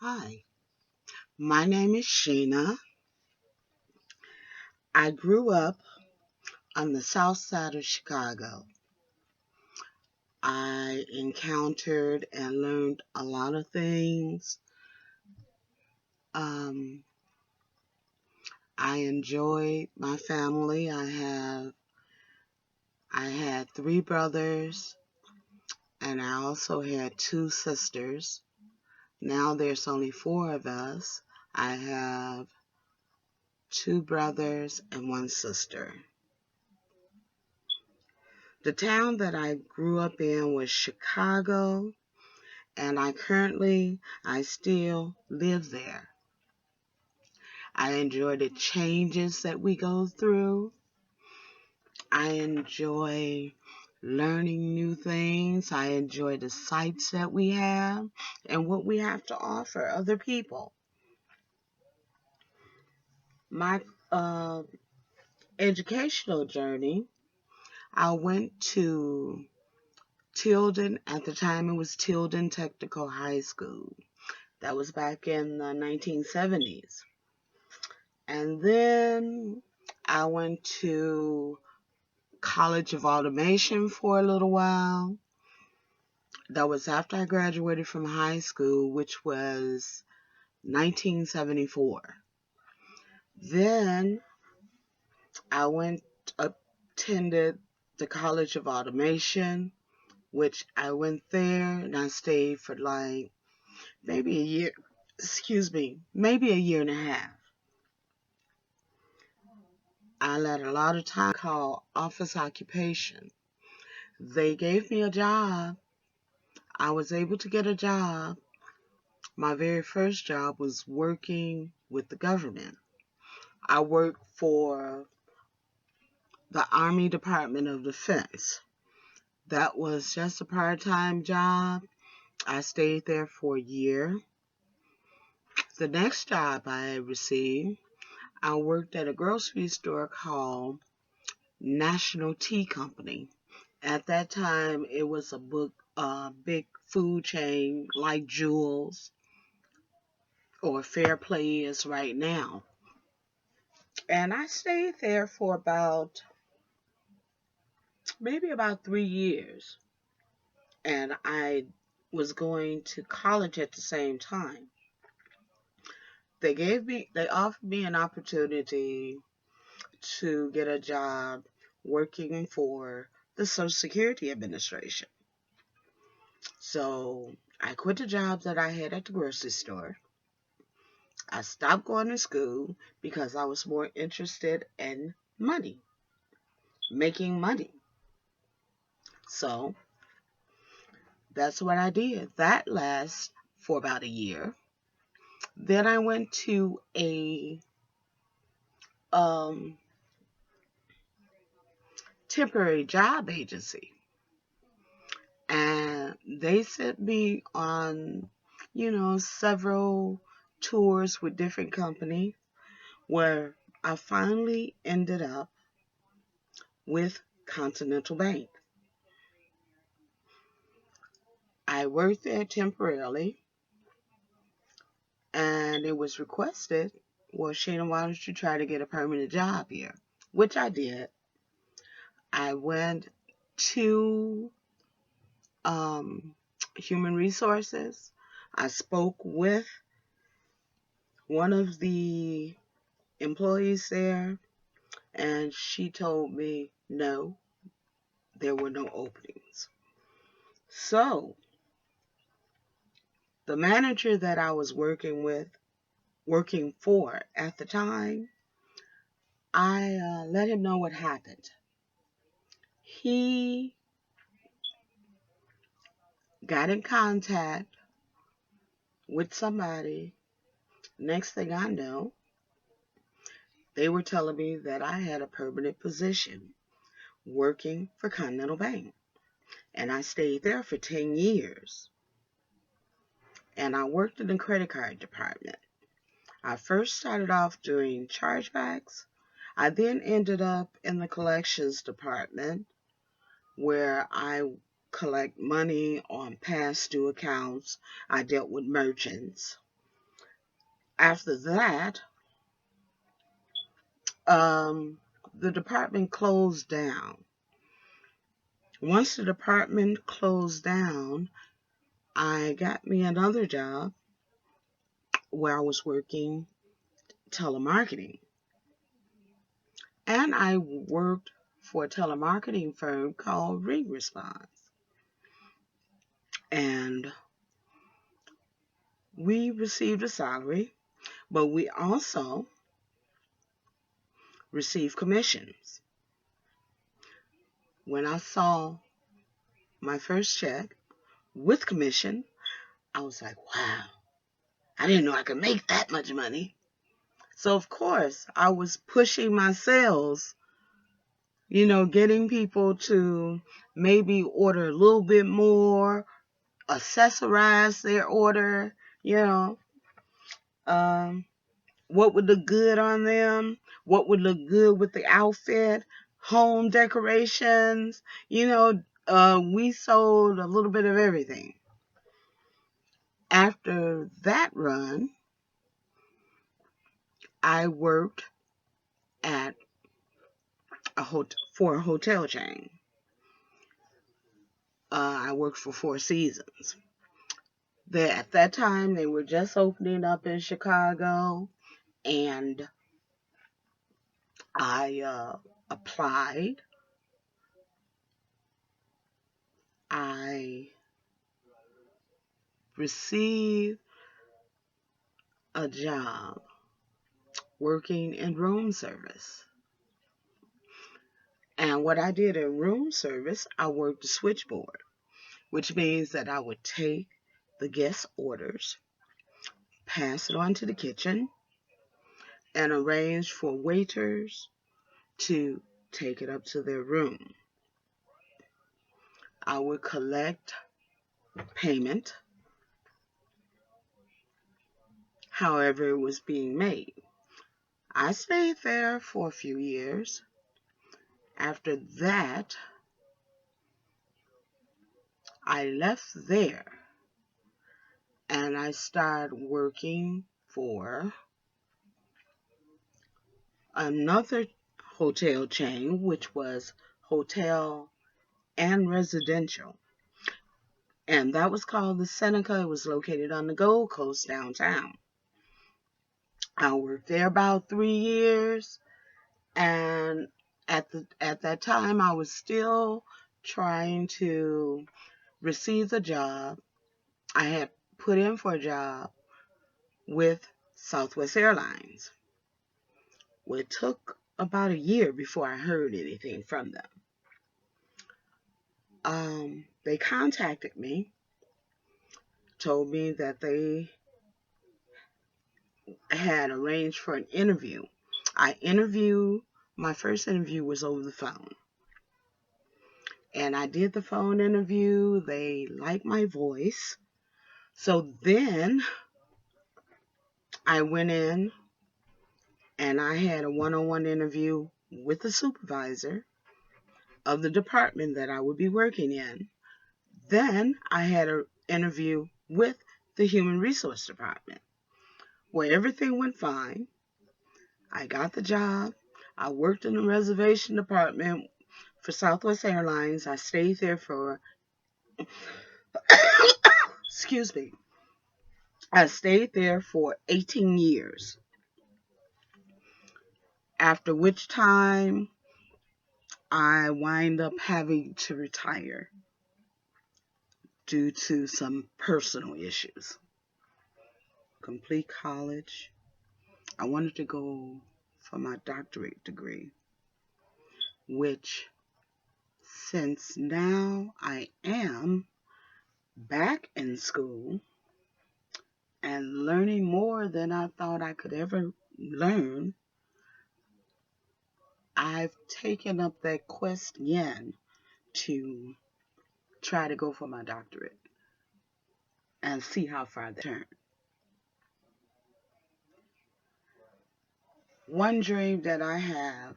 Hi, my name is Sheena. I grew up on the south side of Chicago. I encountered and learned a lot of things. Um, I enjoyed my family. I had three brothers and I also had two sisters. Now there's only four of us. I have two brothers and one sister. The town that I grew up in was Chicago, and I still live there. I enjoy the changes that we go through. I enjoy learning new things. I enjoy the sights that we have and what we have to offer other people. My uh, educational journey, I went to Tilden. At the time, it was Tilden Technical High School. That was back in the 1970s. And then I went to College of Automation for a little while. That was after I graduated from high school, which was 1974. Then I went attended the College of Automation, which I went there and I stayed for like maybe a year, maybe a year and a half. I let a lot of time call office occupation. They gave me a job. I was able to get a job. My very first job was working with the government. I worked for the Army Department of Defense. That was just a part-time job. I stayed there for a year. The next job I received, I worked at a grocery store called National Tea Company. At that time, it was big food chain like Jewel's or Fair Play is right now. And I stayed there for maybe about 3 years. And I was going to college at the same time. They offered me an opportunity to get a job working for the Social Security Administration. So I quit the job that I had at the grocery store. I stopped going to school because I was more interested in money, making money. So that's what I did. That lasted for about a year. Then I went to a um, temporary job agency, and they sent me on, several tours with different companies where I finally ended up with Continental Bank. I worked there temporarily, and it was requested, well, Sheena, why don't you try to get a permanent job here? Which I did. I went to um, human resources. I spoke with one of the employees there, and she told me no, there were no openings. So the manager that I was working for at the time, I let him know what happened. He got in contact with somebody. Next thing I know, they were telling me that I had a permanent position working for Continental Bank. And I stayed there for 10 years. And I worked in the credit card department. I first started off doing chargebacks. I then ended up in the collections department where I collect money on past due accounts. I dealt with merchants. After that, the department closed down. Once the department closed down, I got me another job where I was working telemarketing. And I worked for a telemarketing firm called Ring Response. And we received a salary, but we also received commissions. When I saw my first check with commission, I was like, wow, I didn't know I could make that much money. So, of course, I was pushing my sales, getting people to maybe order a little bit more, accessorize their order, you know, um, what would look good on them, what would look good with the outfit, home decorations, we sold a little bit of everything. After that run, I worked at for a hotel chain. I worked for Four Seasons. At that time, they were just opening up in Chicago, and I applied. I received a job working in room service. And what I did in room service, I worked the switchboard, which means that I would take the guest orders, pass it on to the kitchen, and arrange for waiters to take it up to their room. I would collect payment, however it was being made. I stayed there for a few years. After that, I left there and I started working for another hotel chain, which was hotel and residential. And that was called the Seneca. It was located on the Gold Coast downtown. I worked there about 3 years, and at that time I was still trying to receive the job. I had put in for a job with Southwest Airlines. Well, it took about a year before I heard anything from them. They contacted me, told me that they had arranged for an interview. My first interview was over the phone. And I did the phone interview. They liked my voice. So then I went in and I had a one-on-one interview with the supervisor of the department that I would be working in. Then I had an interview with the human resource department where everything went fine. I got the job. I worked in the reservation department for Southwest Airlines. I stayed there for, excuse me, I stayed there for 18 years. After which time I wind up having to retire due to some personal issues. Complete college. I wanted to go for my doctorate degree, which since now I am back in school and learning more than I thought I could ever learn, I've taken up that quest again to try to go for my doctorate and see how far that turns. One dream that I have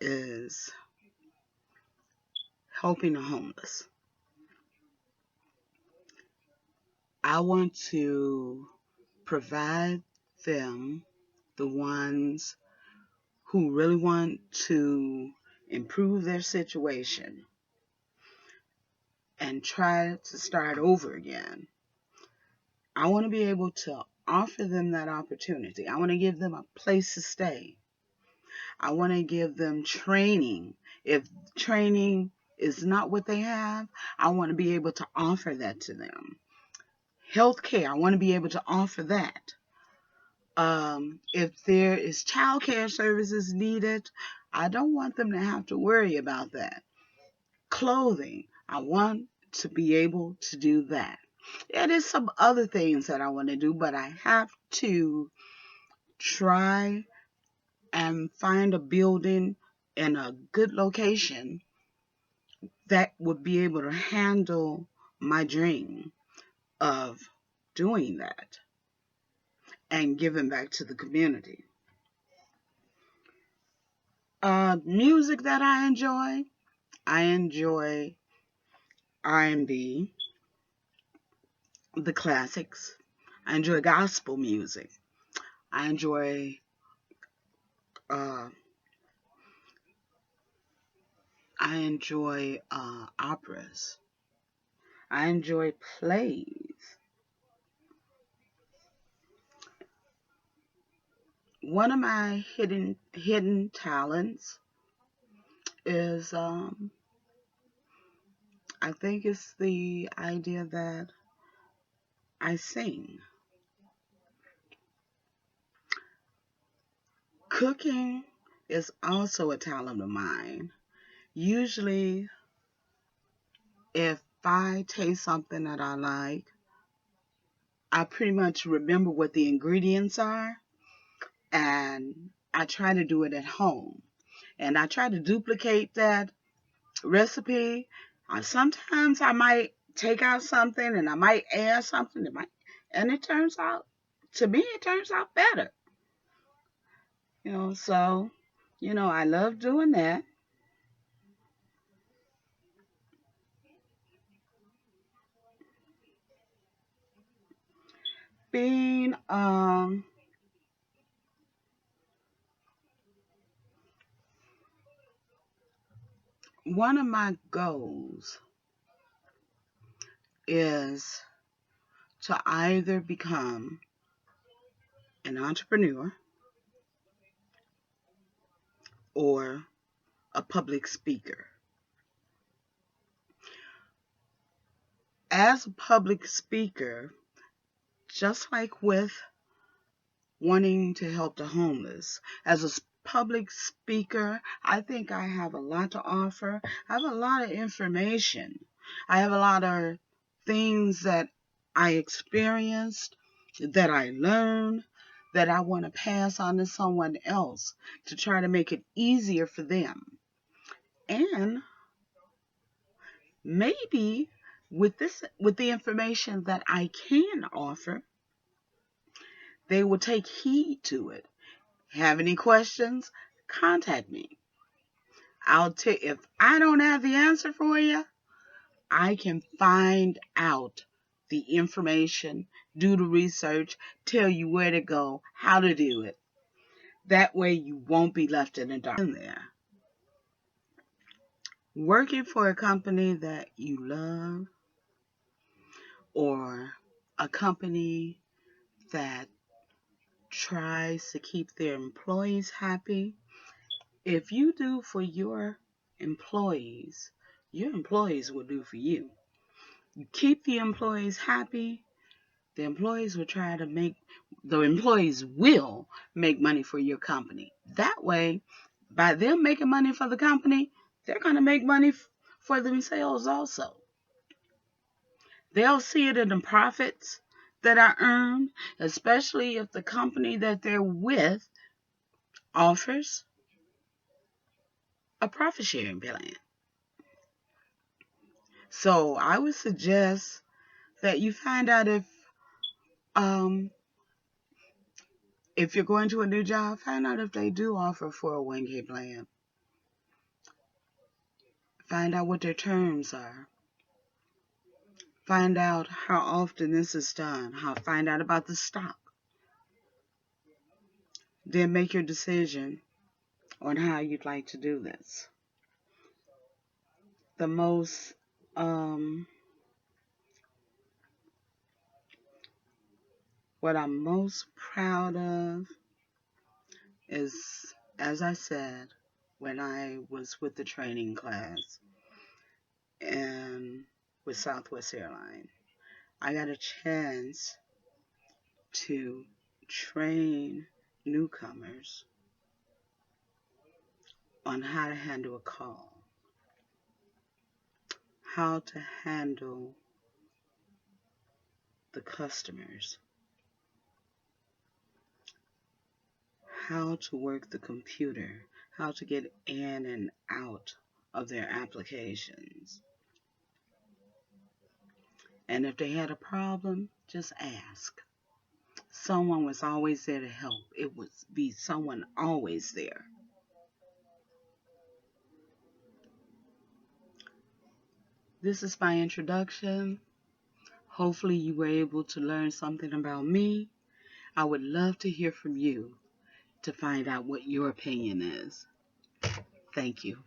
is helping the homeless. I want to provide them, the ones who really want to improve their situation and try to start over again. I want to be able to offer them that opportunity. I want to give them a place to stay. I want to give them training. If training is not what they have, I want to be able to offer that to them. Healthcare, I want to be able to offer that. If there is childcare services needed, I don't want them to have to worry about that. Clothing, I want to be able to do that. Yeah, there's some other things that I want to do, but I have to try and find a building in a good location that would be able to handle my dream of doing that and giving back to the community. Music that I enjoy R&B, the classics. I enjoy gospel music. I enjoy uh, operas. I enjoy plays. One of my hidden talents is I think it's the idea that I sing. Cooking is also a talent of mine. Usually, if I taste something that I like, I pretty much remember what the ingredients are, and I try to do it at home. And I try to duplicate that recipe. Sometimes I might take out something and I might add something, and it turns out, to me, it turns out better. So, I love doing that. Being one of my goals is to either become an entrepreneur or a public speaker. As a public speaker, just like with wanting to help the homeless, as a public speaker, I think I have a lot to offer. I have a lot of information. I have a lot of things that I experienced, that I learned, that I want to pass on to someone else to try to make it easier for them. And maybe with the information that I can offer, they will take heed to it. Have any questions? Contact me. If I don't have the answer for you, I can find out the information, do the research, tell you where to go, how to do it. That way you won't be left in the dark. There. Working for a company that you love, or a company that tries to keep their employees happy. If you do for your employees will do for you. You keep the employees happy, the employees will make money for your company. That way, by them making money for the company, they're going to make money for themselves also. They'll see it in the profits that are earned, especially if the company that they're with offers a profit sharing plan. So I would suggest that you find out um if you're going to a new job, find out if they do offer a 401k plan. Find out what their terms are. Find out how often this is done. Find out about the stock. Then make your decision on how you'd like to do this. The most what I'm most proud of is, as I said, when I was with the training class and with Southwest Airlines, I got a chance to train newcomers on how to handle a call, how to handle the customers, how to work the computer, how to get in and out of their applications. And if they had a problem, just ask. Someone was always there to help. It would be someone always there. This is my introduction. Hopefully you were able to learn something about me. I would love to hear from you to find out what your opinion is. Thank you.